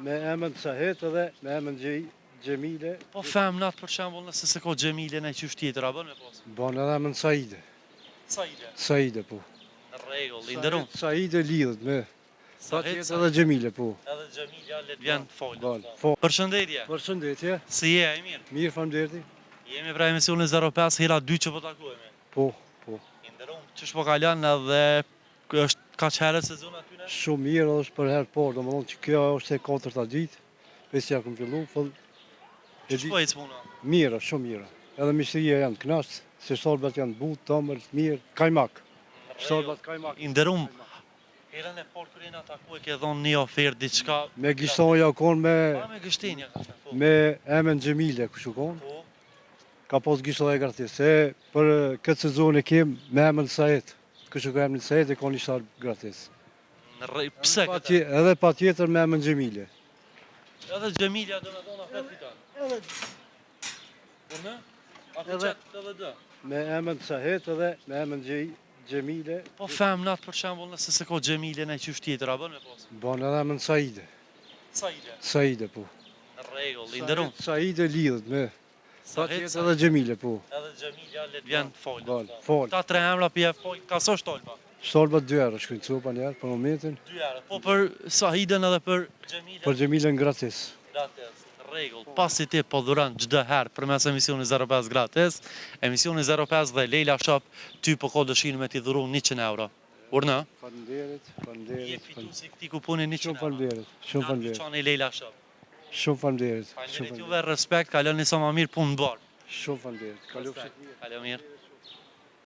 Me emën Sahet edhe me emën Gjemile. Po femnat për shembull nëse se ka Gjemile në qysh tjetër, a bën me pas? Bon edhe emën Saide. Saide. Saide po. Në rregull, i nderon. Saide lidhet me. Sahet Patjetër edhe Gjemile po. Edhe Gjemilja let vjen fol. Bon, po. Përshëndetje. Përshëndetje. Si je, ai mirë? Mirë, faleminderit. Jemi pra emisionin 05 hera 2 që po takohemi. Po, po. I nderon. Çish po kalon edhe është kaq herë sezon aty në? Shumë mirë është për herë parë, domethënë që kjo është e katërta ditë. Pse ja kam filluar full. Çish po ec puna? Mirë, shumë mirë. Edhe mishëria janë të kënaqë, se shorbat janë butë, tëmër, mirë, kajmak. Shorbat kajmak. I nderon. Herën e parë kur jena takuar ke dhënë një ofertë diçka. Me gishtonja kon Pa me gështenja ka thënë. Po. me emën Gjemile kushu kon. Po. Ka pas gishtonja gratis. Se për këtë sezon e kem me emën Sahet. Kushu ka emrin Sahet e kon ishtar gratis. Pse këtë? Edhe patjetër me emën Gjemile. Edhe Gjemilja do të thonë aftë fiton. Edhe Po në? Atë çet edhe dë. me emën Sahet edhe me emën Gjemile. Po femnat për shembull nëse se ka Gjemile në qysh tjetër, a bën me pas? Bon edhe emën Saide. Saide. Saide po. Në rregull, i nderon. Saide lidhet me. Sahet Patjetër edhe Gjemile po. edhe Gjemilja let vjen fol. Bon, fol. Ta tre emra pje fol, ka so shtolba. Shtorbat 2 herë shkojnë copa një herë për momentin. 2 herë. Po për Sahiden edhe për Gjemilën. Për Gjemilën gratis. Gratis. Rregull. Pasi ti po dhuron çdo herë përmes emisionit 05 gratis, emisioni 05 dhe Leila Shop ty po ka dëshirë me t'i dhuru 100 euro. Urna? Faleminderit, Je faleminderit. fituesi këtij kuponi 100 Shumë euro. faleminderit, shumë faleminderit. Dyqani Leila Shop. Shumë faleminderit. Faleminderit juve, respekt, kaloni sa më mirë punë në bar. Shumë faleminderit. Kalofshi. Kalon mirë.